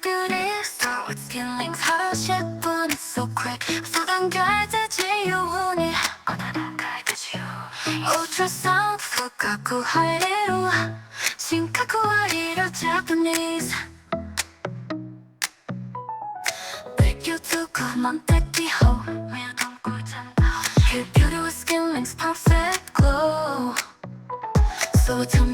beauty. Start with SkinLinks 하루 10분, it's so quick. 수단결 지우니 가지요. ultrasonic fukaku 하리루 신카쿠 하리루 Japanese. 백유두고 맘대기호 밀동굴 잔다. Her beauty with SkinLinks perfect glow. So tell me